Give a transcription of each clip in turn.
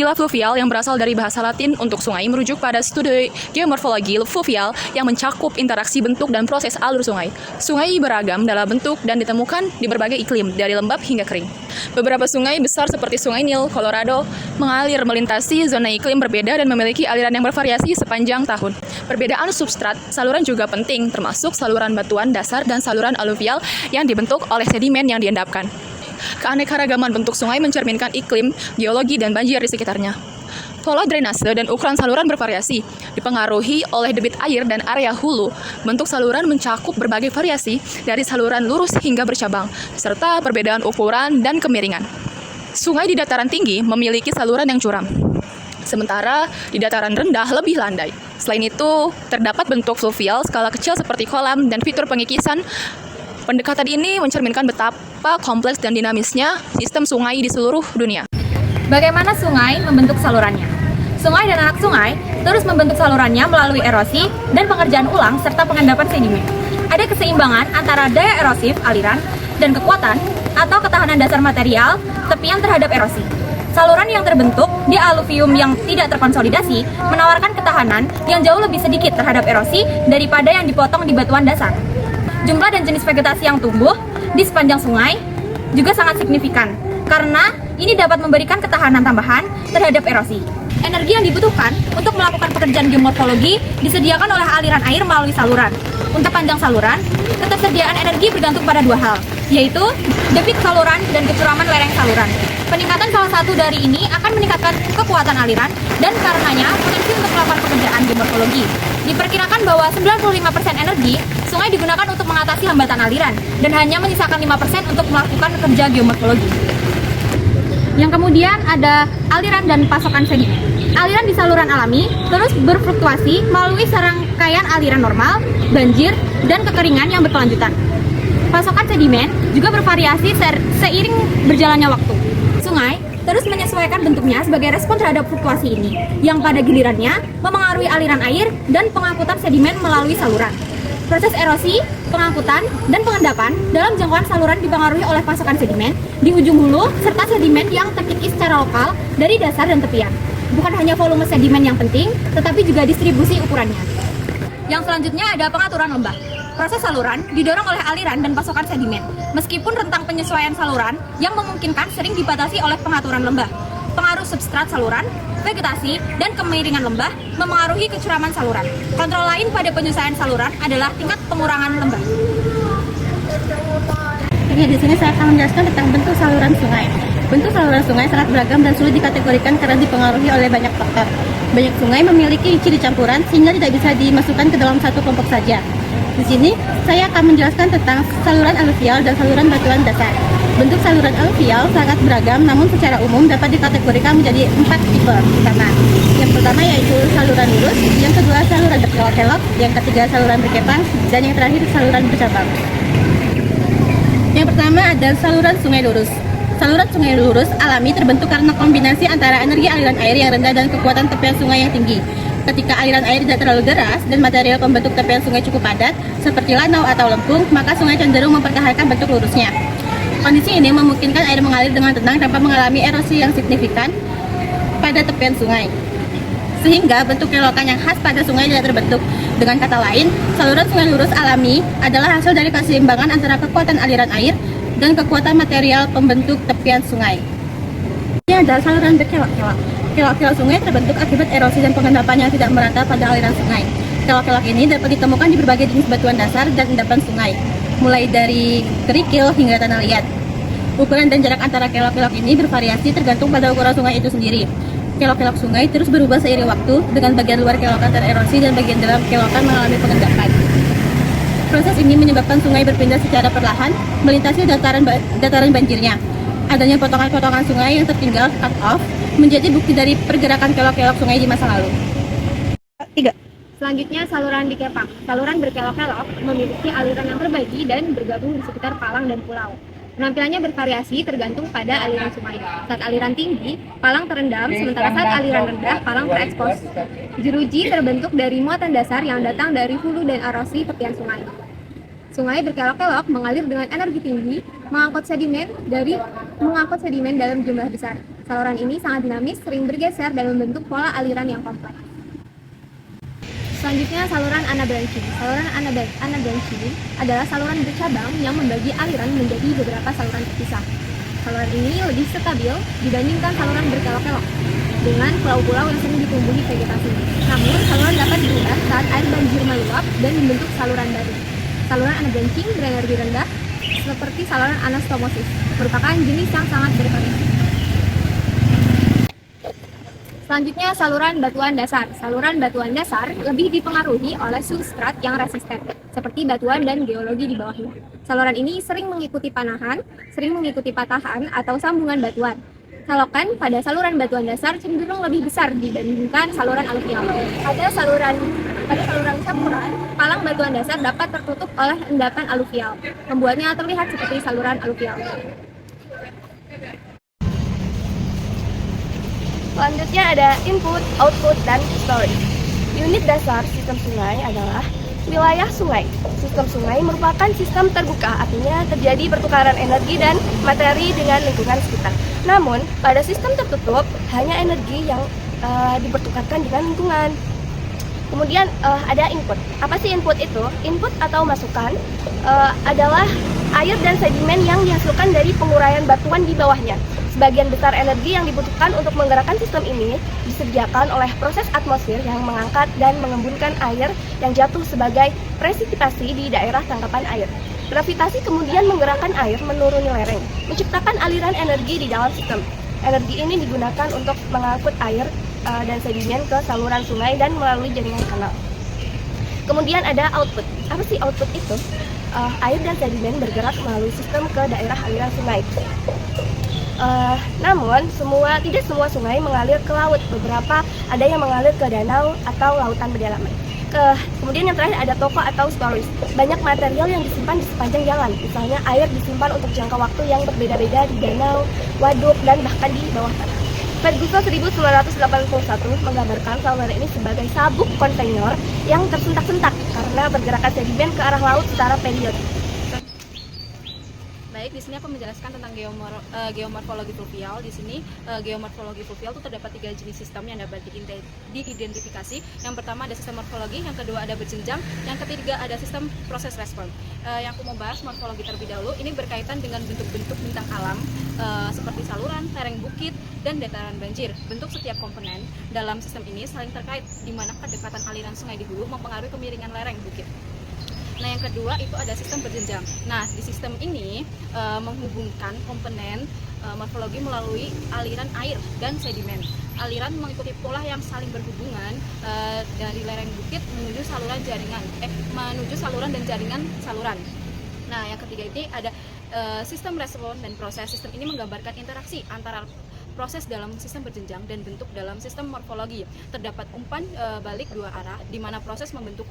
Istilah fluvial yang berasal dari bahasa Latin untuk sungai merujuk pada studi geomorfologi fluvial yang mencakup interaksi bentuk dan proses alur sungai. Sungai beragam dalam bentuk dan ditemukan di berbagai iklim, dari lembab hingga kering. Beberapa sungai besar seperti Sungai Nil, Colorado, mengalir melintasi zona iklim berbeda dan memiliki aliran yang bervariasi sepanjang tahun. Perbedaan substrat saluran juga penting, termasuk saluran batuan dasar dan saluran aluvial yang dibentuk oleh sedimen yang diendapkan. Keanekaragaman bentuk sungai mencerminkan iklim, geologi, dan banjir di sekitarnya. Pola drainase dan ukuran saluran bervariasi, dipengaruhi oleh debit air dan area hulu. Bentuk saluran mencakup berbagai variasi, dari saluran lurus hingga bercabang, serta perbedaan ukuran dan kemiringan. Sungai di dataran tinggi memiliki saluran yang curam, sementara di dataran rendah lebih landai. Selain itu, terdapat bentuk fluvial skala kecil seperti kolam dan fitur pengikisan. Pendekatan ini mencerminkan betapa kompleks dan dinamisnya sistem sungai di seluruh dunia. Bagaimana sungai membentuk salurannya? Sungai dan anak sungai terus membentuk salurannya melalui erosi dan pengerjaan ulang serta pengendapan sedimen. Ada keseimbangan antara daya erosif aliran dan kekuatan atau ketahanan dasar material tepian terhadap erosi. Saluran yang terbentuk di aluvium yang tidak terkonsolidasi menawarkan ketahanan yang jauh lebih sedikit terhadap erosi daripada yang dipotong di batuan dasar. Jumlah dan jenis vegetasi yang tumbuh di sepanjang sungai juga sangat signifikan karena ini dapat memberikan ketahanan tambahan terhadap erosi. Energi yang dibutuhkan untuk melakukan pekerjaan geomorfologi disediakan oleh aliran air melalui saluran. Untuk panjang saluran, ketersediaan energi bergantung pada dua hal, yaitu debit saluran dan kecuraman lereng saluran. Peningkatan salah satu dari ini akan meningkatkan kekuatan aliran dan karenanya potensi untuk melakukan pekerjaan geomorfologi. Diperkirakan bahwa 95% energi sungai digunakan untuk mengatasi hambatan aliran dan hanya menyisakan 5% untuk melakukan kerja geomorfologi. Yang kemudian ada aliran dan pasokan sedimen. Aliran di saluran alami terus berfluktuasi melalui serangkaian aliran normal, banjir, dan kekeringan yang berkelanjutan. Pasokan sedimen juga bervariasi seiring berjalannya waktu. Sungai terus menyesuaikan bentuknya sebagai respon terhadap fluktuasi ini, yang pada gilirannya memengaruhi aliran air dan pengangkutan sedimen melalui saluran. Proses erosi, pengangkutan, dan pengendapan dalam jangkauan saluran dipengaruhi oleh pasokan sedimen di ujung hulu serta sedimen yang terkikis secara lokal dari dasar dan tepian. Bukan hanya volume sedimen yang penting, tetapi juga distribusi ukurannya. Yang selanjutnya ada pengaturan lembah. Proses saluran didorong oleh aliran dan pasokan sedimen, meskipun rentang penyesuaian saluran yang memungkinkan sering dibatasi oleh pengaturan lembah. Pengaruh substrat saluran, vegetasi, dan kemiringan lembah memengaruhi kecuraman saluran. Kontrol lain pada penyesuaian saluran adalah tingkat pengurangan lembah. Oke, di sini saya akan menjelaskan tentang bentuk saluran sungai. Bentuk saluran sungai sangat beragam dan sulit dikategorikan karena dipengaruhi oleh banyak faktor. Banyak sungai memiliki ciri campuran sehingga tidak bisa dimasukkan ke dalam satu kelompok saja. Di sini, saya akan menjelaskan tentang saluran aluvial dan saluran batuan dasar. Bentuk saluran aluvial sangat beragam, namun secara umum dapat dikategorikan menjadi 4 tipe utama. Yang pertama yaitu saluran lurus, yang kedua saluran berkelok-kelok, yang ketiga saluran berkepang, dan yang terakhir saluran bercabang. Yang pertama ada saluran sungai lurus. Saluran sungai lurus alami terbentuk karena kombinasi antara energi aliran air yang rendah dan kekuatan tepian sungai yang tinggi. Ketika aliran air tidak terlalu deras dan material pembentuk tepian sungai cukup padat, seperti lanau atau lempung, maka sungai cenderung mempertahankan bentuk lurusnya. Kondisi ini memungkinkan air mengalir dengan tenang tanpa mengalami erosi yang signifikan pada tepian sungai, sehingga bentuk kelokan yang khas pada sungai tidak terbentuk. Dengan kata lain, saluran sungai lurus alami adalah hasil dari keseimbangan antara kekuatan aliran air dan kekuatan material pembentuk tepian sungai. Ini adalah saluran berkelok-kelok. Kelok-kelok sungai terbentuk akibat erosi dan pengendapan yang tidak merata pada aliran sungai. Kelok-kelok ini dapat ditemukan di berbagai jenis batuan dasar dan endapan sungai, mulai dari kerikil hingga tanah liat. Ukuran dan jarak antara kelok-kelok ini bervariasi tergantung pada ukuran sungai itu sendiri. Kelok-kelok sungai terus berubah seiring waktu, dengan bagian luar kelokan tererosi dan bagian dalam kelokan mengalami pengendapan. Proses ini menyebabkan sungai berpindah secara perlahan melintasi dataran banjirnya. Adanya potongan-potongan sungai yang tertinggal cut off menjadi bukti dari pergerakan kelok-kelok sungai di masa lalu. 3. Selanjutnya saluran dikepang. Saluran berkelok-kelok memiliki aliran yang terbagi dan bergabung di sekitar palang dan pulau. Penampilannya bervariasi tergantung pada aliran sungai. Saat aliran tinggi, palang terendam, sementara saat aliran rendah, palang terekspos. Jeruji terbentuk dari muatan dasar yang datang dari hulu dan erosi tepian sungai. Sungai berkelok-kelok mengalir dengan energi tinggi, mengangkut sedimen dalam jumlah besar. Saluran ini sangat dinamis, sering bergeser, dan membentuk pola aliran yang kompleks. Selanjutnya, saluran anabranching. Saluran anabranching adalah saluran bercabang yang membagi aliran menjadi beberapa saluran terpisah. Saluran ini lebih stabil dibandingkan saluran berkelok-kelok dengan pulau-pulau yang sering ditumbuhi vegetasi. Namun, saluran dapat berubah saat air banjir meluap dan membentuk saluran baru. Saluran anabranching berenergi rendah, seperti saluran anastomosis, merupakan jenis yang sangat bervariasi. Selanjutnya, saluran batuan dasar. Saluran batuan dasar lebih dipengaruhi oleh substrat yang resisten, seperti batuan dan geologi di bawahnya. Saluran ini sering mengikuti panahan, sering mengikuti patahan atau sambungan batuan. Salokan pada saluran batuan dasar cenderung lebih besar dibandingkan saluran aluvial. Pada saluran campuran, palang batuan dasar dapat tertutup oleh endapan aluvial, membuatnya terlihat seperti saluran aluvial. Selanjutnya ada input, output, dan storage. Unit dasar sistem sungai adalah wilayah sungai. Sistem sungai merupakan sistem terbuka, artinya terjadi pertukaran energi dan materi dengan lingkungan sekitar. Namun, pada sistem tertutup, hanya energi yang dipertukarkan dengan lingkungan. Kemudian ada input. Apa sih input itu? Input atau masukan adalah air dan sedimen yang dihasilkan dari penguraian batuan di bawahnya. Sebagian besar energi yang dibutuhkan untuk menggerakkan sistem ini disediakan oleh proses atmosfer yang mengangkat dan mengembunkan air yang jatuh sebagai presipitasi di daerah tangkapan air. Gravitasi kemudian menggerakkan air menuruni lereng, menciptakan aliran energi di dalam sistem. Energi ini digunakan untuk mengangkut air dan sedimen ke saluran sungai dan melalui jaringan kanal. Kemudian ada output. Apa sih output itu? Air dan sedimen bergerak melalui sistem ke daerah aliran sungai. Namun tidak semua sungai mengalir ke laut. Beberapa ada yang mengalir ke danau atau lautan pedalaman. Kemudian yang terakhir ada toko atau storage. Banyak material yang disimpan di sepanjang jalan. Misalnya air disimpan untuk jangka waktu yang berbeda-beda di danau, waduk, dan bahkan di bawah tanah. Ferguson 1981 menggambarkan saluran ini sebagai sabuk kontainer yang tersentak-sentak karena pergerakan sedimen ke arah laut secara periodik. Baik, di sini aku menjelaskan tentang geomorfologi fluvial. Di sini geomorfologi fluvial itu terdapat 3 jenis sistem yang dapat diidentifikasi. Yang pertama ada sistem morfologi, yang kedua ada berjenjang, yang ketiga ada sistem proses respon. Yang aku mau bahas morfologi terlebih dahulu, ini berkaitan dengan bentuk-bentuk bentang alam seperti saluran, lereng bukit, dan dataran banjir. Bentuk setiap komponen dalam sistem ini saling terkait, di mana kedekatan aliran sungai di hulu mempengaruhi kemiringan lereng bukit. Nah, yang kedua itu ada sistem berjenjang. Nah, di sistem ini menghubungkan komponen morfologi melalui aliran air dan sedimen. Aliran mengikuti pola yang saling berhubungan dari lereng bukit menuju saluran dan jaringan saluran. Nah, yang ketiga ini ada sistem respon dan proses. Sistem ini menggambarkan interaksi antara proses dalam sistem berjenjang dan bentuk dalam sistem morfologi. Terdapat umpan balik dua arah, di mana proses membentuk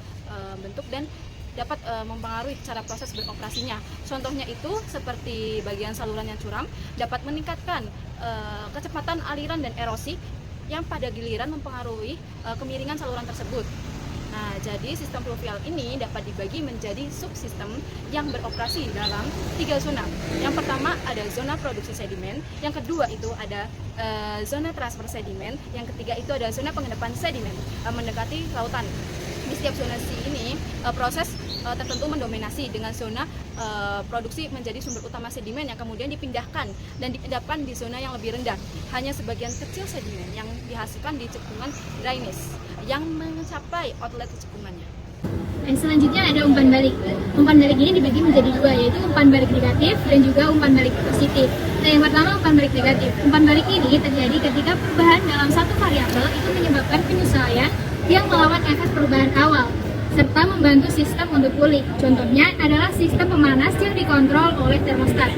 bentuk dan dapat mempengaruhi cara proses beroperasinya. Contohnya itu seperti bagian saluran yang curam dapat meningkatkan kecepatan aliran dan erosi yang pada giliran mempengaruhi kemiringan saluran tersebut. Nah, jadi sistem fluvial ini dapat dibagi menjadi subsistem yang beroperasi dalam 3 zona. Yang pertama ada zona produksi sedimen, yang kedua itu ada zona transfer sedimen, yang ketiga itu ada zona pengendapan sedimen mendekati lautan. Di setiap zonasi ini proses tertentu mendominasi dengan zona produksi menjadi sumber utama sedimen yang kemudian dipindahkan dan diendapkan di zona yang lebih rendah. Hanya sebagian kecil sedimen yang dihasilkan di cekungan drainase yang mencapai outlet cekungannya. Dan selanjutnya ada umpan balik. Umpan balik ini dibagi menjadi 2, yaitu umpan balik negatif dan juga umpan balik positif. Nah, yang pertama umpan balik negatif. Umpan balik ini terjadi ketika perubahan dalam satu variabel itu menyebabkan penyesuaian yang melawan efek perubahan awal, serta membantu sistem untuk pulih. Contohnya adalah sistem pemanas yang dikontrol oleh termostat.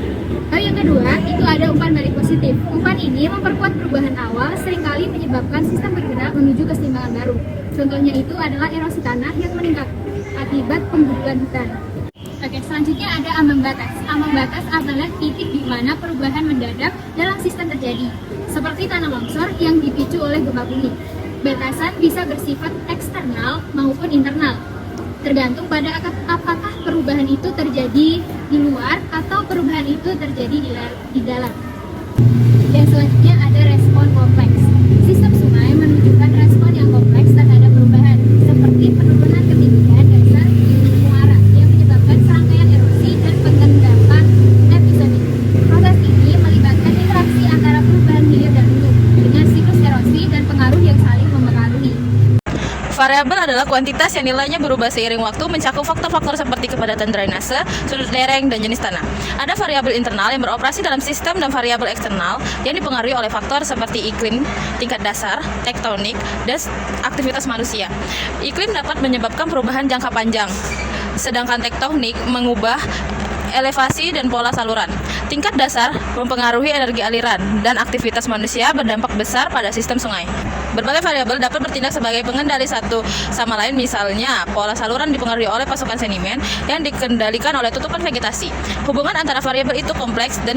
Lalu yang kedua, itu ada umpan balik positif. Umpan ini memperkuat perubahan awal, seringkali menyebabkan sistem bergerak menuju keseimbangan baru. Contohnya itu adalah erosi tanah yang meningkat akibat pemburuan hutan. Oke, selanjutnya ada ambang batas. Ambang batas adalah titik di mana perubahan mendadak dalam sistem terjadi, seperti tanah longsor yang dipicu oleh gempa bumi. Batasan bisa bersifat eksternal maupun internal, tergantung pada apakah perubahan itu terjadi di luar atau perubahan itu terjadi di dalam. Dan selanjutnya ada respon kompleks. Sistem sungai menunjukkan respon yang kompleks terhadap perubahan, seperti penurunan ketinggian dasar muara yang menyebabkan serangkaian erosi dan pengendapan episodik. Proses ini melibatkan interaksi antara perubahan hilir dan hulu dengan siklus erosi dan pengaruh yang saling mempengaruhi. Variabel adalah kuantitas yang nilainya berubah seiring waktu, mencakup faktor-faktor seperti kepadatan drainase, sudut lereng, dan jenis tanah. Ada variabel internal yang beroperasi dalam sistem dan variabel eksternal yang dipengaruhi oleh faktor seperti iklim, tingkat dasar, tektonik, dan aktivitas manusia. Iklim dapat menyebabkan perubahan jangka panjang, sedangkan tektonik mengubah elevasi dan pola saluran. Tingkat dasar mempengaruhi energi aliran, dan aktivitas manusia berdampak besar pada sistem sungai. Berbagai variabel dapat bertindak sebagai pengendali satu sama lain, misalnya pola saluran dipengaruhi oleh pasukan sedimen yang dikendalikan oleh tutupan vegetasi. Hubungan antara variabel itu kompleks dan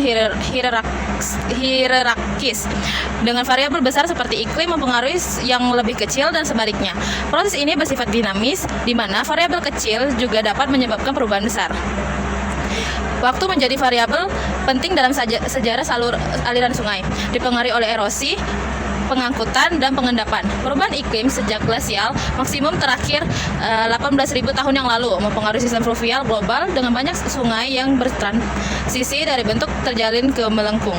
hierarkis, dengan variabel besar seperti iklim mempengaruhi yang lebih kecil dan sebaliknya. Proses ini bersifat dinamis, di mana variabel kecil juga dapat menyebabkan perubahan besar. Waktu menjadi variabel penting dalam sejarah aliran sungai, dipengaruhi oleh erosi, pengangkutan, dan pengendapan. Perubahan iklim sejak glasial maksimum terakhir 18.000 tahun yang lalu mempengaruhi sistem fluvial global dengan banyak sungai yang bertransisi dari bentuk terjalin ke melengkung.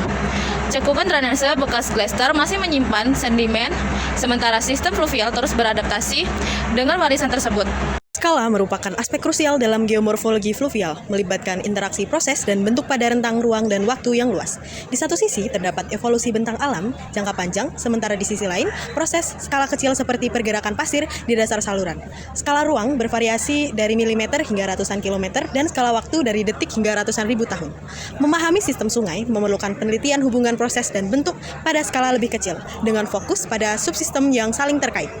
Cakupan drainase bekas glaster masih menyimpan sedimen, sementara sistem fluvial terus beradaptasi dengan warisan tersebut. Skala merupakan aspek krusial dalam geomorfologi fluvial, melibatkan interaksi proses dan bentuk pada rentang ruang dan waktu yang luas. Di satu sisi, terdapat evolusi bentang alam jangka panjang, sementara di sisi lain, proses skala kecil seperti pergerakan pasir di dasar saluran. Skala ruang bervariasi dari milimeter hingga ratusan kilometer, dan skala waktu dari detik hingga ratusan ribu tahun. Memahami sistem sungai memerlukan penelitian hubungan proses dan bentuk pada skala lebih kecil, dengan fokus pada subsistem yang saling terkait.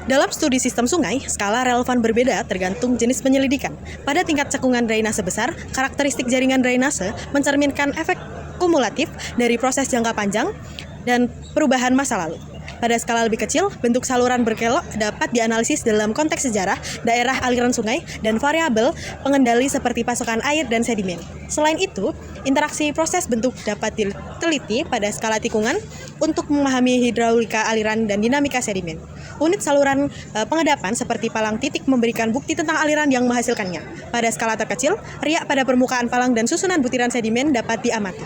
Dalam studi sistem sungai, skala relevan berbeda tergantung jenis penyelidikan. Pada tingkat cekungan drainase besar, karakteristik jaringan drainase mencerminkan efek kumulatif dari proses jangka panjang dan perubahan masa lalu. Pada skala lebih kecil, bentuk saluran berkelok dapat dianalisis dalam konteks sejarah, daerah aliran sungai, dan variabel pengendali seperti pasokan air dan sedimen. Selain itu, interaksi proses bentuk dapat diteliti pada skala tikungan untuk memahami hidraulika aliran dan dinamika sedimen. Unit saluran pengendapan seperti palang titik memberikan bukti tentang aliran yang menghasilkannya. Pada skala terkecil, riak pada permukaan palang dan susunan butiran sedimen dapat diamati.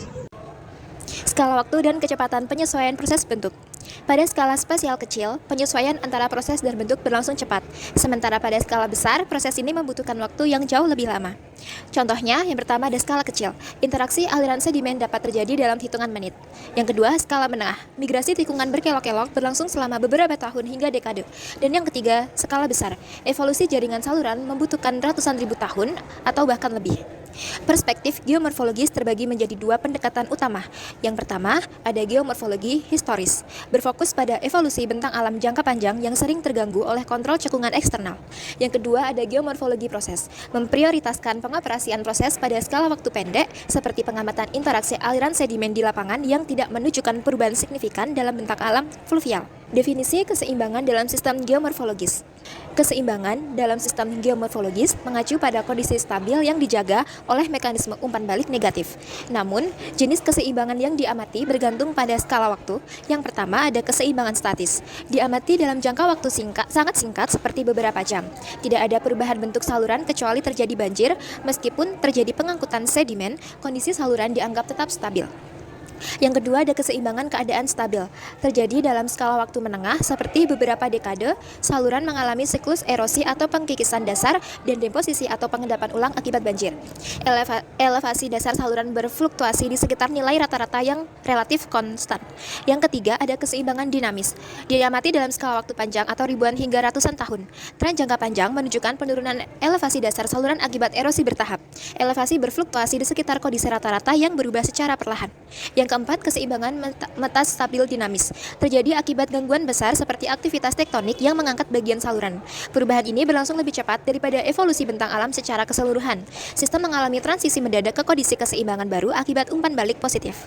Skala waktu dan kecepatan penyesuaian proses bentuk. Pada skala spasial kecil, penyesuaian antara proses dan bentuk berlangsung cepat, sementara pada skala besar, proses ini membutuhkan waktu yang jauh lebih lama. Contohnya, yang pertama ada skala kecil. Interaksi aliran sedimen dapat terjadi dalam hitungan menit. Yang kedua, skala menengah. Migrasi tikungan berkelok-kelok berlangsung selama beberapa tahun hingga dekade. Dan yang ketiga, skala besar. Evolusi jaringan saluran membutuhkan ratusan ribu tahun atau bahkan lebih. Perspektif geomorfologis terbagi menjadi dua pendekatan utama. Yang pertama, ada geomorfologi historis, berfokus pada evolusi bentang alam jangka panjang yang sering terganggu oleh kontrol cekungan eksternal. Yang kedua, ada geomorfologi proses, memprioritaskan pengoperasian proses pada skala waktu pendek, seperti pengamatan interaksi aliran sedimen di lapangan yang tidak menunjukkan perubahan signifikan dalam bentang alam fluvial. Definisi keseimbangan dalam sistem geomorfologis. Keseimbangan dalam sistem geomorfologis mengacu pada kondisi stabil yang dijaga oleh mekanisme umpan balik negatif. Namun, jenis keseimbangan yang diamati bergantung pada skala waktu. Yang pertama ada keseimbangan statis. Diamati dalam jangka waktu sangat singkat seperti beberapa jam. Tidak ada perubahan bentuk saluran kecuali terjadi banjir. Meskipun terjadi pengangkutan sedimen, kondisi saluran dianggap tetap stabil. Yang kedua ada keseimbangan keadaan stabil. Terjadi dalam skala waktu menengah seperti beberapa dekade, saluran mengalami siklus erosi atau pengkikisan dasar dan deposisi atau pengendapan ulang akibat banjir. Elevasi dasar saluran berfluktuasi di sekitar nilai rata-rata yang relatif konstan. Yang ketiga ada keseimbangan dinamis. Diamati dalam skala waktu panjang atau ribuan hingga ratusan tahun. Tren jangka panjang menunjukkan penurunan elevasi dasar saluran akibat erosi bertahap. Elevasi berfluktuasi di sekitar kondisi rata-rata yang berubah secara perlahan. Yang keempat, keseimbangan metastabil dinamis. Terjadi akibat gangguan besar seperti aktivitas tektonik yang mengangkat bagian saluran. Perubahan ini berlangsung lebih cepat daripada evolusi bentang alam secara keseluruhan. Sistem mengalami transisi mendadak ke kondisi keseimbangan baru akibat umpan balik positif.